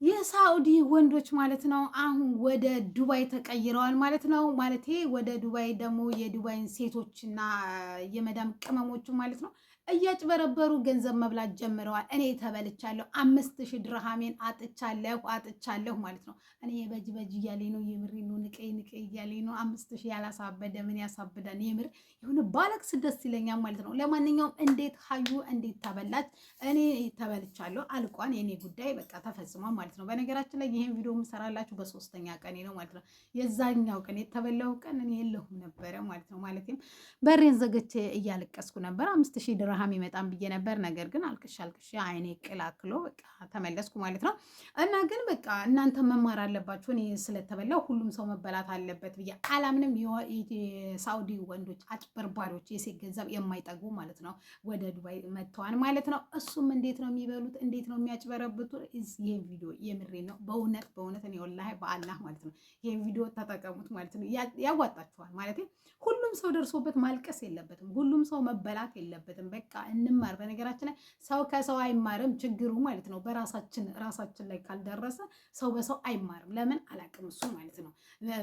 የሳኡዲ ወንዶች ማለት ነው አሁን ወደ ዱባይ ተቀይረዋል ማለት ነው። ማለቴ ወደ ዱባይ ደግሞ የዱባይን ሴቶችና የመዳም ቅመሞች ማለት ነው እያጭበረበሩ ገንዘብ መብላት ጀምረዋል። እኔ ተበልቻለሁ፣ 5000 ድርሃሜን አጥቻለሁ ማለት ነው። እኔ በጅ እያለኝ ነው፣ የምሬ ነው። ንቀይ እያለኝ ነው። 5000 ያላሳበደ ምን ያሳብዳል? የምር የሆነ ባለቅስ ደስ ይለኛል ማለት ነው። ለማንኛውም እንዴት ሀዩ እንዴት ተበላች? እኔ ተበልቻለሁ፣ አልቋን የኔ ጉዳይ በቃ ተፈጽሟል ማለት ነው። በነገራችን ላይ ይሄን ቪዲዮ የምሰራላችሁ በሶስተኛ ቀኔ ነው ማለት ነው። የዛኛው ቀን የተበላው ቀን እኔ የለሁም ነበረ ማለት ነው። ማለትም በሬን ዘግቼ እያለቀስኩ ነበር። 5000 ድርሃም ይመጣም ብዬ ነበር። ነገር ግን አልቅሼ አይኔ ቅላክሎ በቃ ተመለስኩ ማለት ነው። እና ግን በቃ እናንተ መማር አለባችሁ። እኔ ስለተበላው ሁሉም ሰው መበላት አለበት ብዬ አላምንም። የሳውዲ ወንዶች አጭበርባሪዎች፣ የሴት ገንዘብ የማይጠግቡ ማለት ነው ወደ ዱባይ መጥተዋል ማለት ነው። እሱም እንዴት ነው የሚበሉት? እንዴት ነው የሚያጭበረብጡት? ይሄን ቪዲዮ የምሬ ነው በእውነት እኔ ወላሂ በአላህ ማለት ነው ይሄን ቪዲዮ ተጠቀሙት ማለት ነው። ያዋጣችኋል ማለት ሁሉም ሰው ደርሶበት ማልቀስ የለበትም። ሁሉም ሰው መበላት የለበትም። በቃ እንማር። በነገራችን ላይ ሰው ከሰው አይማርም ችግሩ ማለት ነው። ራሳችን ላይ ካልደረሰ ሰው በሰው አይማርም። ለምን አላቅም እሱ ማለት ነው።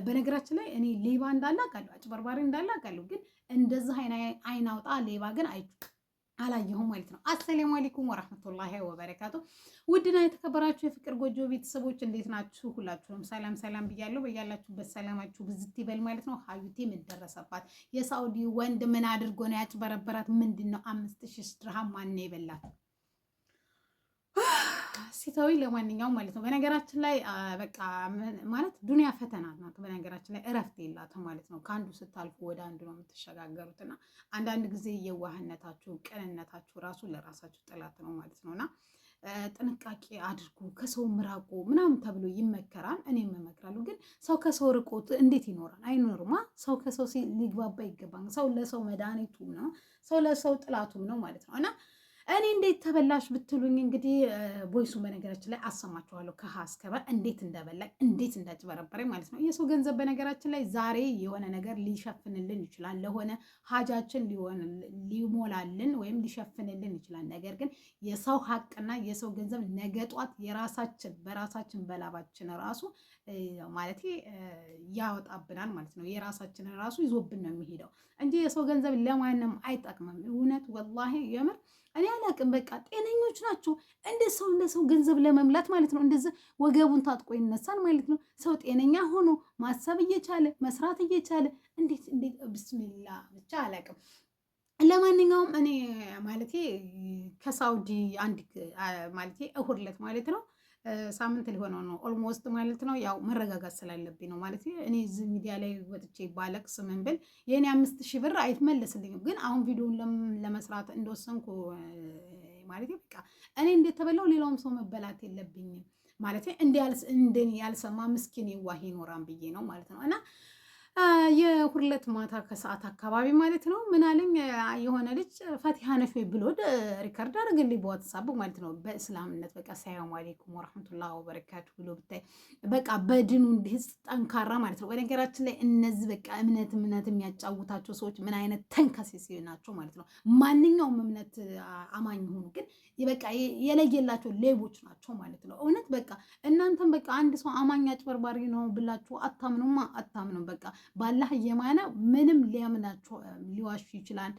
በነገራችን ላይ እኔ ሌባ እንዳለ አውቃለሁ፣ አጭበርባሪ እንዳለ አውቃለሁ። ግን እንደዚህ አይን አውጣ ሌባ ግን አላየሁም ማለት ነው። አሰላሙ አለይኩም ወራህመቱላሂ ወበረካቱ። ውድና የተከበራችሁ የፍቅር ጎጆ ቤተሰቦች እንዴት ናችሁ? ሁላችሁም ሰላም ብያለሁ። በያላችሁበት ሰላማችሁ ብዝት ይበል ማለት ነው። ሀዩቴ ምን ደረሰባት? የሳውዲ ወንድ ምን አድርጎ ነው ያጭበረበራት? ምንድነው? 5000 ድርሃም ማን ነው የበላት? ሲታዊ ለማንኛውም ማለት ነው። በነገራችን ላይ በቃ ማለት ዱንያ ፈተና ናት። በነገራችን ላይ እረፍት የላትም ማለት ነው። ከአንዱ ስታልፉ ወደ አንዱ ነው የምትሸጋገሩት እና አንዳንድ ጊዜ የዋህነታችሁ ቅንነታችሁ ራሱ ለራሳችሁ ጥላት ነው ማለት ነው እና ጥንቃቄ አድርጉ፣ ከሰው ምራቁ ምናምን ተብሎ ይመከራል። እኔም እመክራለሁ። ግን ሰው ከሰው ርቆት እንዴት ይኖራል? አይኖርማ። ሰው ከሰው ሊግባባ ይገባል። ሰው ለሰው መድኃኒቱም ነው፣ ሰው ለሰው ጥላቱም ነው ማለት ነው እና እኔ እንዴት ተበላሽ ብትሉኝ እንግዲህ ቦይሱ በነገራችን ላይ አሰማችኋለሁ ከሀ እስከ በ እንዴት እንደበላኝ እንዴት እንዳጭበረበረኝ ማለት ነው። የሰው ገንዘብ በነገራችን ላይ ዛሬ የሆነ ነገር ሊሸፍንልን ይችላል፣ ለሆነ ሀጃችን ሊሞላልን ወይም ሊሸፍንልን ይችላል። ነገር ግን የሰው ሀቅና የሰው ገንዘብ ነገ ጧት በራሳችን በላባችን ራሱ ማለት ያወጣብናል ማለት ነው። የራሳችንን ራሱ ይዞብን ነው የሚሄደው እንጂ የሰው ገንዘብ ለማንም አይጠቅምም። እውነት ወላሂ የምር እኔ አላቅም። በቃ ጤነኞች ናቸው እንደ ሰው ገንዘብ ለመምላት ማለት ነው። እንደዚህ ወገቡን ታጥቆ ይነሳል ማለት ነው። ሰው ጤነኛ ሆኖ ማሰብ እየቻለ መስራት እየቻለ እንዴት ብስሚላ ብቻ አላቅም። ለማንኛውም እኔ ማለቴ ከሳውዲ ማለቴ እሁድ ዕለት ማለት ነው ሳምንት ሊሆነው ነው ኦልሞስት ማለት ነው። ያው መረጋጋት ስላለብኝ ነው ማለት እኔ እዚህ ሚዲያ ላይ ወጥቼ ባለቅስ ምን ብል የእኔ 5000 ብር አይትመለስልኝም። ግን አሁን ቪዲዮውን ለመስራት እንደወሰንኩ ማለት በቃ እኔ እንዴት ተበላው ሌላውም ሰው መበላት የለብኝም ማለት እንደኔ ያልሰማ ምስኪን የዋህ ይኖራን ብዬ ነው ማለት ነው እና የሁለት ማታ ከሰዓት አካባቢ ማለት ነው ምን አለኝ የሆነ ልጅ ፈቲሃ ነሽ ወይ ብሎ ሪከርድ አድርግልኝ በዋትሳፕ ማለት ነው። በእስላምነት በቃ ሰላም አለይኩም ወራህመቱላሂ ወበረካቱ ብሎ ብታይ በቃ በድኑ እንዲህ ጠንካራ ማለት ነው። በነገራችን ላይ እነዚህ በቃ እምነት የሚያጫውታቸው ሰዎች ምን አይነት ተንከሲስ ናቸው ማለት ነው። ማንኛውም እምነት አማኝ ሆኑ ግን በቃ የለየላቸው ሌቦች ናቸው ማለት ነው። እውነት በቃ እናንተም በቃ አንድ ሰው አማኝ አጭበርባሪ ነው ብላችሁ አታምኑም። በቃ ባላህ እየማነ ምንም ሊዋሽ ይችላል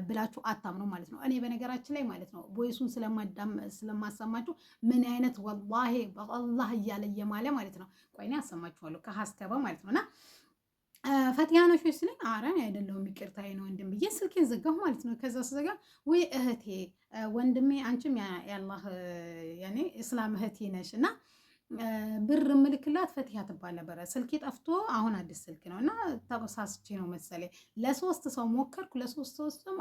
ብላችሁ አታምኑ ማለት ነው። እኔ በነገራችን ላይ ማለት ነው ቮይሱን ስለማሰማችሁ ምን አይነት ወላሂ በአላህ እያለ እየማለ ማለት ነው። ቆይኔ አሰማችኋለሁ ከሀስከባ ማለት ነውና ፈቲሃ ነሽ ወይ ስለኝ ኧረ አይደለሁም ይቅርታዬ ነው ወንድም ብዬ ስልኬን ዘጋሁ ማለት ነው። ከዛ ስዘጋ ወይ እህቴ ወንድሜ አንቺም ያላህ ያኔ እስላም እህቴ ነሽ እና ብር ምልክላት ፈቲሃ ትባል ነበረ። ስልኬ ጠፍቶ አሁን አዲስ ስልክ ነው እና ተሳስቼ ነው መሰለኝ ለሶስት ሰው ሞከርኩ። ለሶስቱም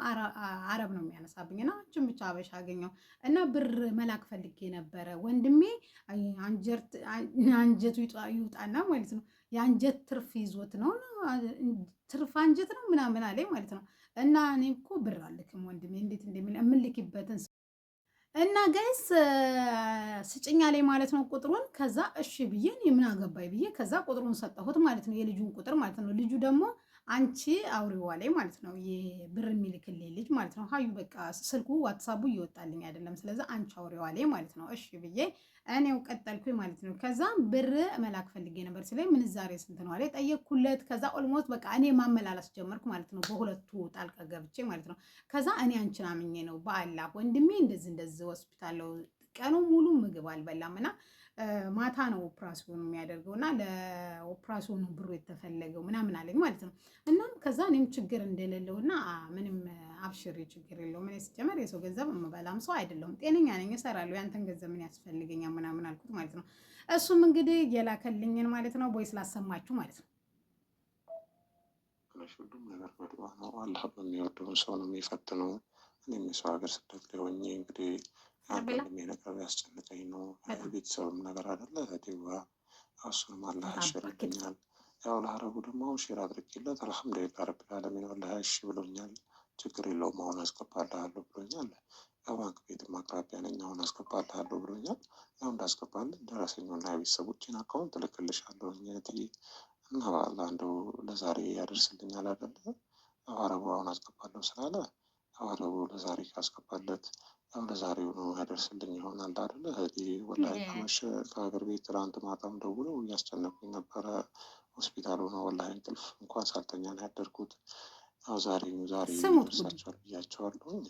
አረብ ነው የሚያነሳብኝ እና አንቺን ብቻ አበሻ አገኘው እና ብር መላክ ፈልጌ ነበረ ወንድሜ አንጀቱ ይውጣና ማለት ነው። የአንጀት ትርፍ ይዞት ነው ትርፍ አንጀት ነው ምናምን አለኝ ማለት ነው። እና እኔ እኮ ብር አልክም ወንድሜ እንዴት እንደሚል የምልክበትን እና ጋይስ ስጭኛ ላይ ማለት ነው ቁጥሩን። ከዛ እሺ ብዬ ምን አገባኝ ብዬ ከዛ ቁጥሩን ሰጠሁት ማለት ነው፣ የልጁን ቁጥር ማለት ነው። ልጁ ደግሞ አንቺ አውሪዋ ላይ ማለት ነው የብር የሚልክልኝ ልጅ ማለት ነው። ሀዩ በቃ ስልኩ ዋትሳቡ እየወጣልኝ አይደለም፣ ስለዚህ አንቺ አውሪዋ ላይ ማለት ነው። እሺ ብዬ እኔው ቀጠልኩኝ ማለት ነው። ከዛ ብር መላክ ፈልጌ ነበር ሲለኝ ምንዛሬ ስንት ነው አለ ጠየቅኩለት። ከዛ ኦልሞስት በቃ እኔ ማመላላስ ጀመርኩ ማለት ነው፣ በሁለቱ ጣልቃ ገብቼ ማለት ነው። ከዛ እኔ አንቺን አምኜ ነው በአላህ ወንድሜ እንደዚህ ሆስፒታል ቀኑ ሙሉ ምግብ አልበላም እና ማታ ነው ኦፕራሲዮን የሚያደርገው እና ለኦፕራሲዮኑ ብሩ የተፈለገው ምናምን አለኝ ማለት ነው። እና ከዛ እኔም ችግር እንደሌለው እና ምንም አብሽሪ ችግር የለውም እኔ ሲጀመር የሰው ገንዘብ የምበላም ሰው አይደለሁም፣ ጤነኛ ነኝ፣ እሰራለሁ፣ ያንተን ገንዘብ ምን ያስፈልገኛል ምናምን አልኩት ማለት ነው። እሱም እንግዲህ የላከልኝን ማለት ነው ቦይስ ላሰማችሁ ማለት ነው። ሁሉም ነገር በዱዓ ነው። አላህ በሚወደው ሰው ነው የሚፈትነው። እኔም የሰው ሀገር ስደት ላይ ሆኜ እንግዲህ አንዳንድ ነገር ያስጨንቀኝ ነው። ቤተሰብም ነገር አይደለ እህቴዋ እሱንም አላህ ያሽርልኛል። ያው ለአረቡ ደግሞ ሼር አድርጌለት አልሐምዱሊላህ ረቢል ዓለሚን አላህ እሺ ብሎኛል። ችግር የለውም አሁን አስገባልሃለሁ ብሎኛል። ባንክ ቤትም አቅራቢያ ነኝ አሁን አስገባልሃለሁ ብሎኛል። ያው እንዳስገባልን ደረሰኝና የቤተሰቦችን አካውንት እልክልሻለሁ እህትዬ እና በአላህ እንደው ለዛሬ ያደርስልኛል አይደለ? አረቡ አሁን አስገባለሁ ስላለ አረቡ ለዛሬ ካስገባለት ያው ለዛሬው ነው ያደርስልኝ ይሆናል አይደለ? እህቴ ወላሂ ከመሸ ከሀገር ቤት ትናንት ማታም ደውለው እያስጨነቁኝ ነበረ። ሆስፒታል ሆነ ወላሂ እንቅልፍ እንኳን ሳልተኛ ነው ያደርኩት። ያው ዛሬው ይደርሳቸዋል ብያቸዋለሁኝ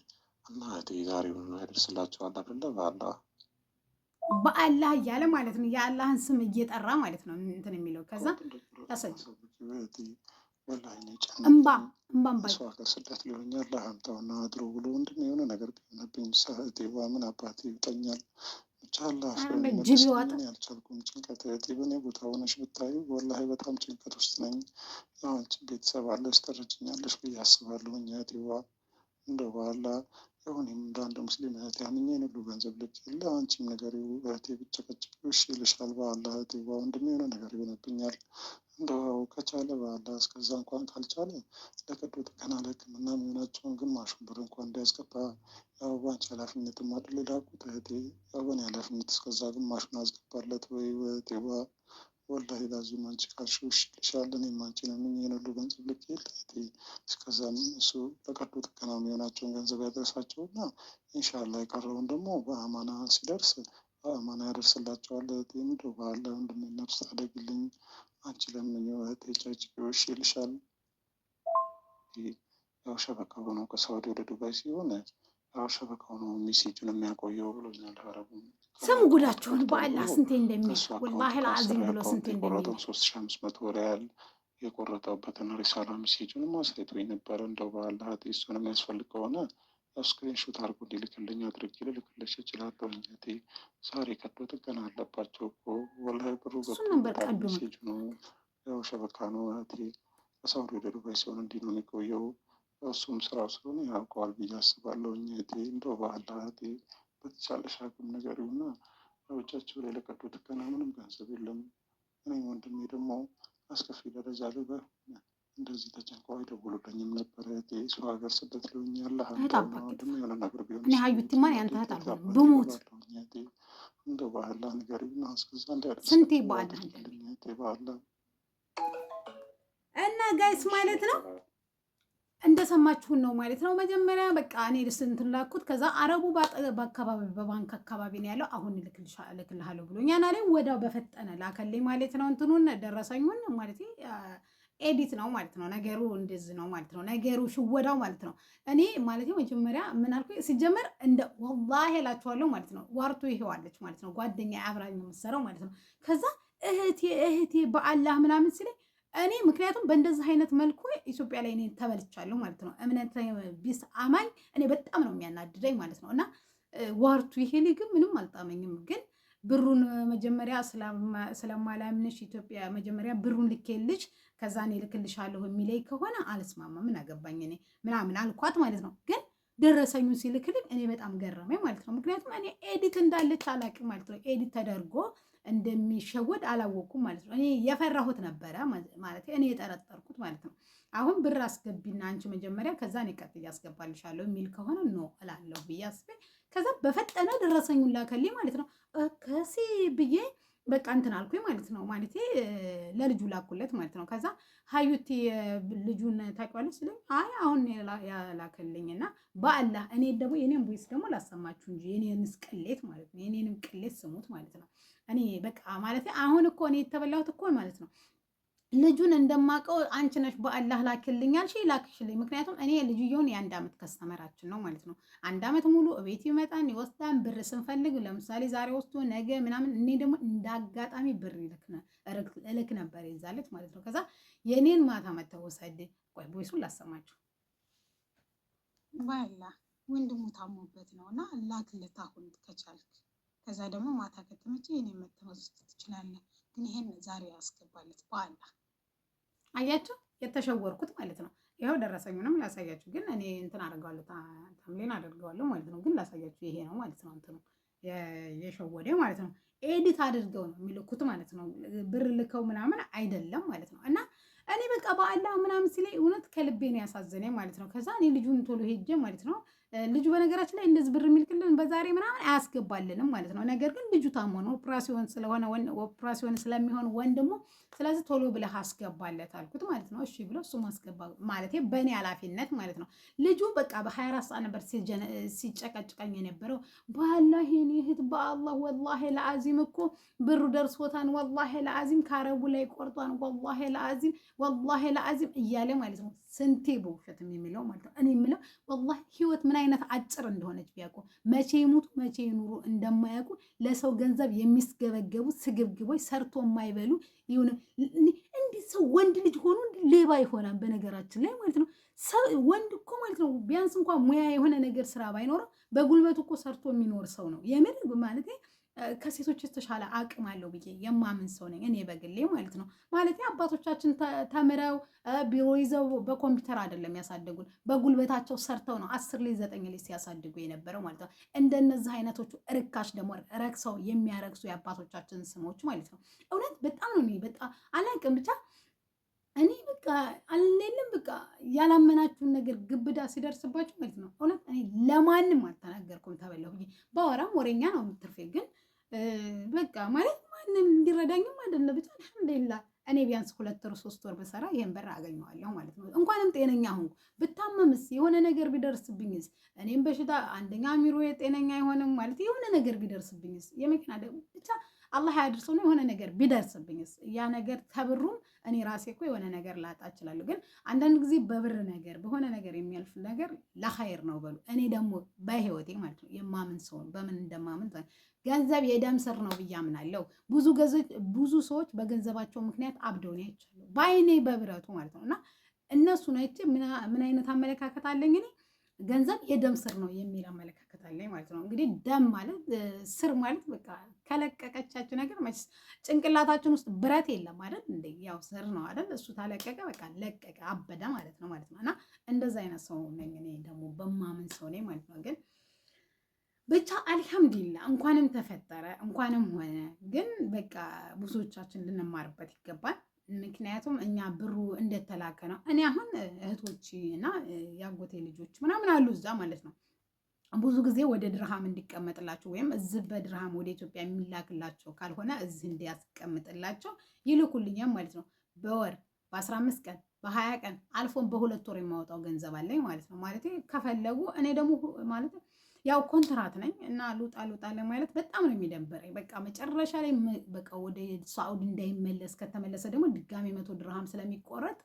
እና እህቴ ዛሬው ነው ያደርስላቸዋል አይደለ? በአላህ እያለ ማለት ነው የአላህን ስም እየጠራ ማለት ነው እንትን የሚለው ከዛ እምባ ሰው ሀገር ስደት ሊሆኛል ለሀምታውና አድሮ ብሎ ወንድም የሆነ ነገር ቢሆንብኝ ሰህቴዋ ምን አባቴ ይውጠኛል። ብቻ አላህ ያልቻልኩም ጭንቀት እህቴ በእኔ ቦታ ሆነሽ ብታዩ ወላሂ በጣም ጭንቀት ውስጥ ነኝ። ያው አንቺ ቤተሰብ አለሽ ተረጅኛለሽ ብዬ አስባለሁኝ እህቴዋ እንደው በኋላ የሆኔም እንደ አንድ ሙስሊም እህቴ አምኜ ሁሉ ገንዘብ ልክ የለ አንቺም ነገር እህቴ ብጨቀጭቅ እሺ ይልሻል። በኋላ እህቴዋ ወንድም የሆነ ነገር ይሆንብኛል። እንደው ከቻለ በኋላ እስከዛ እንኳን ካልቻለ ለቀዶ ጥገና ለሕክምና የሚሆናቸውን ግማሹን ብር እንኳን እንዲያስገባ ያው ባንቺ ኃላፊነት ማድረግ ላኩት እህቴ ያው በእኔ ኃላፊነት እስከዛ ግማሹን አስገባለት ወይ እህቴዋ ወላሂ ላዚም አንቺ ካልሽው እሺ ይልሻል። እኔም አንቺን አምኜ ሁሉ ገንዘብ ልክ የለ እህቴ እስከዛም እሱ ለቀዶ ጥገና የሚሆናቸውን ገንዘብ ያደርሳቸውና ኢንሻላህ የቀረውን ደግሞ በአማና ሲደርስ በአማና ያደርስላቸዋል። እህቴ እንደው ባለ ወንድሜ ነፍስ አደግልኝ አንቺ ለምነው እህቴ ጨጭቂዎች ይልሻል። ያው ሸበካው ነው ከሳውዲ ወደ ዱባይ ሲሆን ያው ሸበካው ነው ሜሴጁን የሚያቆየው ብሎኛል። አረቡ ስም ጉዳቸውን በአላህ ስንቴ እንደሚል ወላሂ ለአዚም ብሎ ስንቴ እንደሚል 3500 ሪያል የቆረጠበትን ሪሳላ ሜሴጁን ማሳይቶኝ ነበረ። እንደው በአላህ እሱን የሚያስፈልግ ከሆነ ስክሪንሾት አድርጎ እንዲልክልኝ አድርጌ ልልክልሽ እችላለሁ። እህቴ ዛሬ ቀዶ ጥገና አለባቸው እኮ ወላሂ ብሩ ገብቶበታል። ሜሴጁ ነው ያው ሸበካ ነው እህቴ ከሳውዲ ወደ ዱባይ ሲሆን እንዲህ ነው የሚቆየው። እሱም ስራው ስለሆነ ያውቀዋል ብዬ አስባለሁ። እህቴ እንደው በአላህ እህቴ በተቻለሽ አቅም ንገሪውና በውጫቸው ላይ ለቀዶ ጥገና ምንም ገንዘብ የለም። እኔም ወንድሜ ደግሞ አስከፊ ደረጃ ላይ እንደዚህ ተጨንቀው አይደውሉልኝም ነበር። ሰው ሀገር ስደት ሊሆኝ ያለ ወንድሜ የሆነ ነገር ቢሆን እኔ ሀዩቲማ ያንተ ብሞት እንደ ባህላ ንገሪውና እስከዛ እንዲያደርስ ስንቴ ባህላ ባህላ እና ጋይስ ማለት ነው እንደሰማችሁን ነው ማለት ነው። መጀመሪያ በቃ እኔ እንትን ላኩት። ከዛ አረቡ በአካባቢ በባንክ አካባቢ ነው ያለው። አሁን እልክልሃለሁ ብሎኛል አለኝ። ወዲያው በፈጠነ ላከልኝ ማለት ነው። እንትኑን ደረሰኙን ማለት ኤዲት ነው ማለት ነው። ነገሩ እንደዚህ ነው ማለት ነው። ነገሩ ሽወዳው ማለት ነው። እኔ ማለት መጀመሪያ ምን አልኩኝ ሲጀመር እንደ ወላሂ እላችኋለሁ ማለት ነው። ዋርቱ ይሄዋለች ማለት ነው። ጓደኛ አብራኝ የምትሰራው ማለት ነው። ከዛ እህቴ በአላህ ምናምን ሲለኝ እኔ ምክንያቱም በእንደዚህ አይነት መልኩ ኢትዮጵያ ላይ እኔ ተበልቻለሁ ማለት ነው። እምነት ቢስ አማኝ እኔ በጣም ነው የሚያናድደኝ ማለት ነው። እና ዋርቱ ይሄ ግን ምንም አልጣመኝም። ግን ብሩን መጀመሪያ ስለማላምንሽ ኢትዮጵያ መጀመሪያ ብሩን ልኬልሽ ከዛ እኔ ልክልሻለሁ የሚለኝ ከሆነ አልስማማ ምን አገባኝ እኔ ምናምን አልኳት ማለት ነው። ግን ደረሰኙን ሲልክልኝ እኔ በጣም ገረመኝ ማለት ነው። ምክንያቱም እኔ ኤዲት እንዳለች አላውቅም ማለት ነው። ኤዲት ተደርጎ እንደሚሸወድ አላወቅኩም ማለት ነው። እኔ የፈራሁት ነበረ ማለት እኔ የጠረጠርኩት ማለት ነው። አሁን ብር አስገቢና አንቺ መጀመሪያ ከዛ እኔ ቀጥዬ አስገባልሻለሁ የሚል ከሆነ ኖ እላለሁ ብዬ አስቤ ከዛ በፈጠነ ደረሰኙን ላከልኝ ማለት ነው። ከሲ ብዬ በቃ እንትን አልኩኝ ማለት ነው። ማለቴ ለልጁ ላኩለት ማለት ነው። ከዛ ሀዩቲ ልጁን ታውቂዋለች ስለኝ አይ አሁን ያላከልኝ እና በአላህ እኔ ደግሞ የኔን ቦይስ ደግሞ ላሰማችሁ እንጂ የኔንስ ቅሌት ማለት ነው። የኔንም ቅሌት ስሙት ማለት ነው። እኔ በቃ ማለቴ አሁን እኮ እኔ የተበላሁት እኮ ማለት ነው ልጁን እንደማውቀው አንቺ ነሽ በአላህ ላክልኝ አልሽኝ፣ ላክሽልኝ። ምክንያቱም እኔ ልጅየውን የ1 ዓመት ከስተመራችን ነው ማለት ነው። 1 ዓመት ሙሉ እቤት ይመጣን ይወስዳን፣ ብር ስንፈልግ ለምሳሌ ዛሬ ወስዶ ነገ ምናምን፣ እኔ ደግሞ እንዳጋጣሚ ብር እልክ ነበር ይዛለች ማለት ነው። ከዛ የኔን ማታ መተው ወሰድ። ቆይ ቦይሱን ላሰማችሁ። በአላህ ወንድሙ ታሞበት ነው እና ላክለት አሁን ከቻልክ። ከዛ ደግሞ ማታ ከተመቸ የኔ መተወስድ ትችላለህ፣ ግን ይሄን ዛሬ ያስገባለት በአላህ። አያችሁ የተሸወርኩት ማለት ነው። ይኸው ደረሰኙንም ላሳያችሁ፣ ግን እኔ እንትን አደርገዋለሁ ታምሌን አደርገዋለሁ ማለት ነው። ግን ላሳያችሁ ይሄ ነው ማለት ነው። እንትኑ የሸወደ ማለት ነው። ኤዲት አድርገው ነው የሚልኩት ማለት ነው። ብር ልከው ምናምን አይደለም ማለት ነው። እና እኔ በቃ በአላህ ምናምን ሲለኝ እውነት ከልቤ ነው ያሳዘነኝ ማለት ነው። ከዛ እኔ ልጁን ቶሎ ሄጄ ማለት ነው ልጁ በነገራችን ላይ እንደዚህ ብር የሚልክልን በዛሬ ምናምን አያስገባልንም ማለት ነው። ነገር ግን ልጁ ታሞ ነው ኦፕራሲዮን ስለሆነ ኦፕራሲዮን ስለሚሆን ወንድሙ፣ ስለዚህ ቶሎ ብለህ አስገባለት አልኩት ማለት ነው። እሺ ብሎ እሱ ማስገባ ማለት በእኔ ኃላፊነት ማለት ነው። ልጁ በቃ በ24 ሰዓት ነበር ሲጨቀጭቀኝ የነበረው። በአላህ የኔ እህት በአላህ ወላሂ ለአዚም እኮ ብሩ ደርሶታን፣ ወላሂ ለአዚም ካረቡ ላይ ቆርጧን፣ ወላሂ ለአዚም ወላሂ ለአዚም እያለ ማለት ነው። ስንቴ በውሸት የሚለው ማለት ነው። እኔ የምለው ወላሂ ህይወት ምን አይነት አጭር እንደሆነች ቢያውቁ፣ መቼ ይሙቱ መቼ ይኑሩ እንደማያውቁ፣ ለሰው ገንዘብ የሚስገበገቡ ስግብግቦች፣ ሰርቶ የማይበሉ ይሁን። እንዲህ ሰው ወንድ ልጅ ሆኖ ሌባ ይሆናል። በነገራችን ላይ ማለት ነው ወንድ እኮ ማለት ነው ቢያንስ እንኳን ሙያ የሆነ ነገር ስራ ባይኖረው በጉልበቱ እኮ ሰርቶ የሚኖር ሰው ነው። የምን ማለት ከሴቶች የተሻለ አቅም አለው ብዬ የማምን ሰው ነኝ እኔ በግሌ ማለት ነው። ማለት አባቶቻችን ተምረው ቢሮ ይዘው በኮምፒውተር አይደለም ያሳደጉን፣ በጉልበታቸው ሰርተው ነው 10 ልጅ 9 ልጅ ሲያሳድጉ የነበረው ማለት ነው። እንደነዚህ አይነቶቹ ርካሽ ደግሞ ረክሰው የሚያረክሱ የአባቶቻችን ስሞች ማለት ነው። እውነት በጣም ነው በጣም አላውቅም ብቻ እኔ በቃ አልሌለም በቃ ያላመናችሁን ነገር ግብዳ ሲደርስባችሁ ማለት ነው። እውነት እኔ ለማንም አልተናገርኩም ተበላሁ ብዬ ባወራም ወሬኛ ነው የምትርፌ ግን በቃ ማለት ማንም እንዲረዳኝም አይደለም። ብቻ አልሐምዱሊላህ እኔ ቢያንስ 2 ወር 3 ወር በሰራ ይሄን በር አገኘዋለሁ ማለት ነው። እንኳንም ጤነኛ ሆንኩ። ብታመምስ የሆነ ነገር ቢደርስብኝስ እኔም በሽታ አንደኛ አሚሮ ጤነኛ አይሆንም ማለት የሆነ ነገር ቢደርስብኝስ የመኪና ብቻ አላህ ያድርሰው ነው። የሆነ ነገር ቢደርስብኝስ ያ ነገር ተብሩም እኔ ራሴ እኮ የሆነ ነገር ላጣ እችላለሁ። ግን አንዳንድ ጊዜ በብር ነገር በሆነ ነገር የሚያልፍ ነገር ለኸይር ነው በሉ። እኔ ደግሞ በህይወቴ ማለት ነው የማምን ሰው በምን እንደማምን ገንዘብ የደም ስር ነው ብዬ አምናለሁ። ብዙ ሰዎች በገንዘባቸው ምክንያት አብደው ነው ያቻሉ ባይኔ በብረቱ ማለት ነው። እና እነሱ ነው ምን አይነት አመለካከት አለኝ እኔ ገንዘብ የደም ስር ነው የሚል አመለካከት አለኝ ማለት ነው። እንግዲህ ደም ማለት ስር ማለት በቃ ከለቀቀቻችሁ ነገር መቼስ ጭንቅላታችን ውስጥ ብረት የለም አይደል እንዴ? ያው ስር ነው አይደል? እሱ ታለቀቀ በቃ ለቀቀ አበደ ማለት ነው እና እንደዛ አይነት ሰው ነኝ እኔ ደግሞ በማመን ሰው ነኝ ማለት ነው። ግን ብቻ አልሐምዱሊላህ እንኳንም ተፈጠረ እንኳንም ሆነ። ግን በቃ ብዙዎቻችን ልንማርበት ይገባል። ምክንያቱም እኛ ብሩ እንደተላከ ነው። እኔ አሁን እህቶች እና ያጎቴ ልጆች ምናምን አሉ እዛ ማለት ነው። ብዙ ጊዜ ወደ ድርሃም እንዲቀመጥላቸው ወይም እዚህ በድርሃም ወደ ኢትዮጵያ የሚላክላቸው ካልሆነ እዚህ እንዲያስቀምጥላቸው ይልኩልኛል ማለት ነው። በወር በ15 ቀን በ20 ቀን አልፎም በ2 ወር የማወጣው ገንዘብ አለኝ ማለት ነው። ማለት ከፈለጉ እኔ ደግሞ ማለት ያው ኮንትራት ነኝ እና ሉጣ ለማለት በጣም ነው የሚደበረኝ። በቃ መጨረሻ ላይ በቃ ወደ ሳዑዲ እንዳይመለስ ከተመለሰ ደግሞ ድጋሚ 100 ድርሃም ስለሚቆረጥ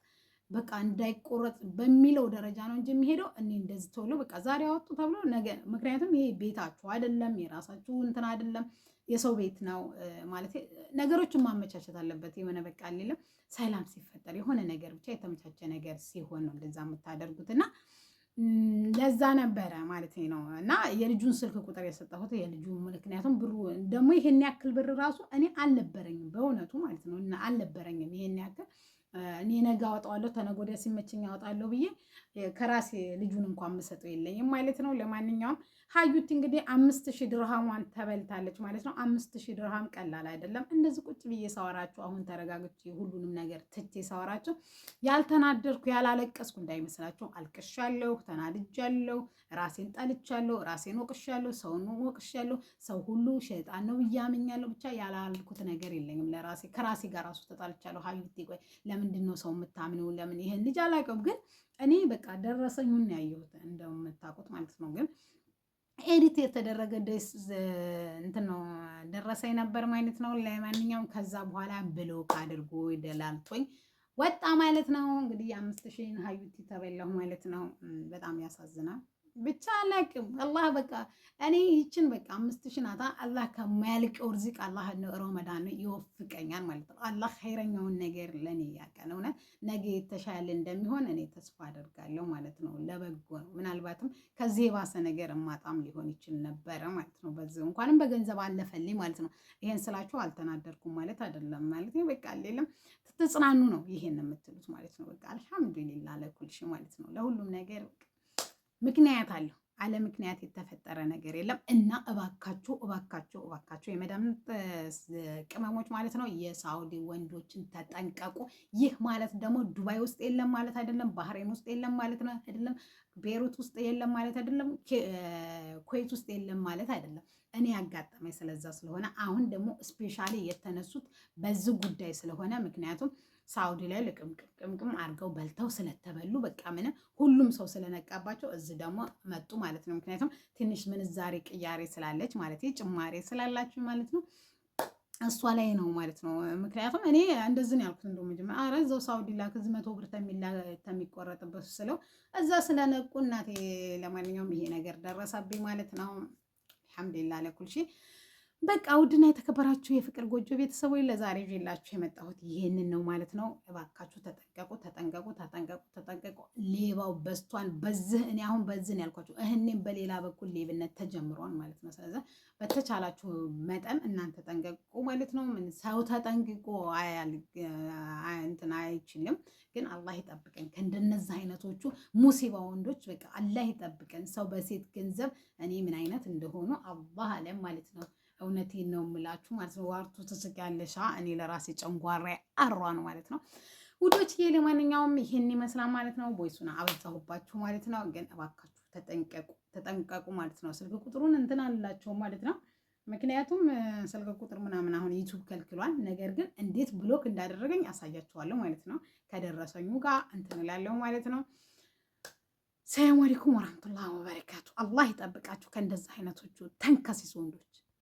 በቃ እንዳይቆረጥ በሚለው ደረጃ ነው እንጂ የሚሄደው እኔ እንደዚህ ቶሎ በቃ ዛሬ አወጡ ተብሎ ነገ። ምክንያቱም ይሄ ቤታችሁ አይደለም፣ የራሳችሁ እንትን አይደለም፣ የሰው ቤት ነው ማለት ነገሮችን ማመቻቸት አለበት። የሆነ በቃ ሌለም ሰላም ሲፈጠር የሆነ ነገር ብቻ የተመቻቸ ነገር ሲሆን ነው እንደዛ የምታደርጉትና ለዛ ነበረ ማለት ነው። እና የልጁን ስልክ ቁጥር የሰጠሁት የልጁ ምክንያቱም ብሩ ደግሞ ይሄን ያክል ብር ራሱ እኔ አልነበረኝም በእውነቱ ማለት ነው። እና አልነበረኝም ይሄን ያክል እኔ ነገ አወጣዋለሁ ተነገ ወዲያ ሲመቸኝ አወጣለሁ ብዬ ከራሴ ልጁን እንኳን የምሰጠው የለኝም ማለት ነው። ለማንኛውም ሀዩቲ እንግዲህ 5000 ድርሃሟን ተበልታለች ማለት ነው። 5000 ድርሃም ቀላል አይደለም። እንደዚህ ቁጭ ብዬ ሳወራችሁ አሁን ተረጋግቼ ሁሉንም ነገር ትቼ ሳወራችሁ ያልተናደርኩ ያላለቀስኩ እንዳይመስላችሁ። አልቅሻለሁ፣ ተናድጃለሁ፣ ራሴን ጠልቻለሁ፣ ራሴን ወቅሻለሁ፣ ሰውን ወቅሻለሁ። ሰው ሁሉ ሸይጣን ነው እያመኛለሁ። ብቻ ያላልኩት ነገር የለኝም። ለራሴ ከራሴ ጋር ራሱ ተጣልቻለሁ። ሀዩቲ ቆይ ለምንድን ነው ሰው የምታምነው? ለምን ይሄን ልጅ አላውቅም፣ ግን እኔ በቃ ደረሰኙን ያየሁት እንደምታውቁት ማለት ነው። ግን ኤዲት የተደረገ እንትን ነው ደረሰኝ ነበር ማለት ነው። ለማንኛውም ከዛ በኋላ ብሎክ አድርጎ ደላልቶኝ ወጣ ማለት ነው። እንግዲህ 5000 ሀዩቲ ተበላሁ ማለት ነው። በጣም ያሳዝናል። ብቻ አላቅም አላህ በቃ እኔ ይችን በቃ 5000 ናታ። አላህ ከማያልቀው ርዚቅ አላህ ረመዳን ይወፍቀኛል ማለት ነው። አላህ ኸይረኛውን ነገር ለኔ ያቀን እውነት ነገ የተሻለ እንደሚሆን እኔ ተስፋ አደርጋለሁ ማለት ነው። ለበጎ ነው። ምናልባትም ከዚህ የባሰ ነገር ማጣም ሊሆን ይችል ነበረ ማለት ነው። በዚህ እንኳንም በገንዘብ አለፈልኝ ማለት ነው። ይሄን ስላችሁ አልተናደርኩም ማለት አይደለም ማለት ነው። በቃ ሌለም ትጽናኑ ነው ይሄን የምትሉት ማለት ነው። በቃ አልሐምዱሊላህ ለኩልሽ ማለት ነው። ለሁሉም ነገር ምክንያት አለው። አለ ምክንያት የተፈጠረ ነገር የለም። እና እባካችሁ እባካችሁ እባካችሁ የመዳም ቅመሞች ማለት ነው የሳውዲ ወንዶችን ተጠንቀቁ። ይህ ማለት ደግሞ ዱባይ ውስጥ የለም ማለት አይደለም። ባህሬን ውስጥ የለም ማለት ነው አይደለም። ቤሩት ውስጥ የለም ማለት አይደለም። ኩዌት ውስጥ የለም ማለት አይደለም። እኔ ያጋጠመኝ ስለዛ ስለሆነ አሁን ደግሞ ስፔሻሊ የተነሱት በዚህ ጉዳይ ስለሆነ ምክንያቱም ሳውዲ ላይ ልቅምቅምቅም አድርገው በልተው ስለተበሉ በቃ ምንም ሁሉም ሰው ስለነቃባቸው እዚህ ደግሞ መጡ ማለት ነው። ምክንያቱም ትንሽ ምንዛሬ ቅያሬ ስላለች ማለት ጭማሬ ስላላችሁ ማለት ነው እሷ ላይ ነው ማለት ነው። ምክንያቱም እኔ እንደዚህ ነው ያልኩት። እንደው መጀመሪያ ኧረ እዛው ሳውዲ ላክ እዚህ 100 ብር ተሚቆረጥበት ስለው እዛ ስለነቁ እናቴ። ለማንኛውም ይሄ ነገር ደረሰብኝ ማለት ነው። አልሐምዱሊላህ ለኩልሺ። በቃ ውድና የተከበራችሁ የፍቅር ጎጆ ቤተሰቦች ለዛሬ ይዤላችሁ የመጣሁት ይሄንን ነው ማለት ነው። እባካችሁ ተጠንቀቁ፣ ተጠንቀቁ፣ ተጠንቀቁ፣ ተጠንቀቁ። ሌባው በዝቷን በዚህ እኔ አሁን በዚህ ነው ያልኳችሁ። እህኔም በሌላ በኩል ሌብነት ተጀምሯል ማለት ነው። ስለዚህ በተቻላችሁ መጠን እናንተ ተጠንቀቁ ማለት ነው። ምን ሰው ተጠንቅቆ እንትን አይችልም፣ ግን አላህ ይጠብቀን ከእንደነዚህ አይነቶቹ ሙሲባ ወንዶች። በቃ አላህ ይጠብቀን። ሰው በሴት ገንዘብ እኔ ምን አይነት እንደሆኑ አላህ አለም ማለት ነው። እውነቴን ነው የምላችሁ ማለት ነው። ዋርቱ ትስቂያለሽ። እኔ ለራሴ ጨንጓራ አሯ ነው ማለት ነው ውዶችዬ። ለማንኛውም ይሄን ይመስላል ማለት ነው። ቦይሱን አበዛሁባችሁ ማለት ነው። ግን እባካችሁ ተጠንቀቁ፣ ተጠንቀቁ ማለት ነው። ስልክ ቁጥሩን እንትን አላቸው ማለት ነው። ምክንያቱም ስልክ ቁጥር ምናምን አሁን ዩቱብ ከልክሏል። ነገር ግን እንዴት ብሎክ እንዳደረገኝ አሳያችኋለሁ ማለት ነው። ከደረሰኙ ጋር እንትን እላለሁ ማለት ነው። ሰላም አለይኩም ወራህመቱላሂ ወበረካቱ። አላህ ይጠብቃችሁ ከእንደዚህ አይነቶቹ ተንከሲስ ወንዶች።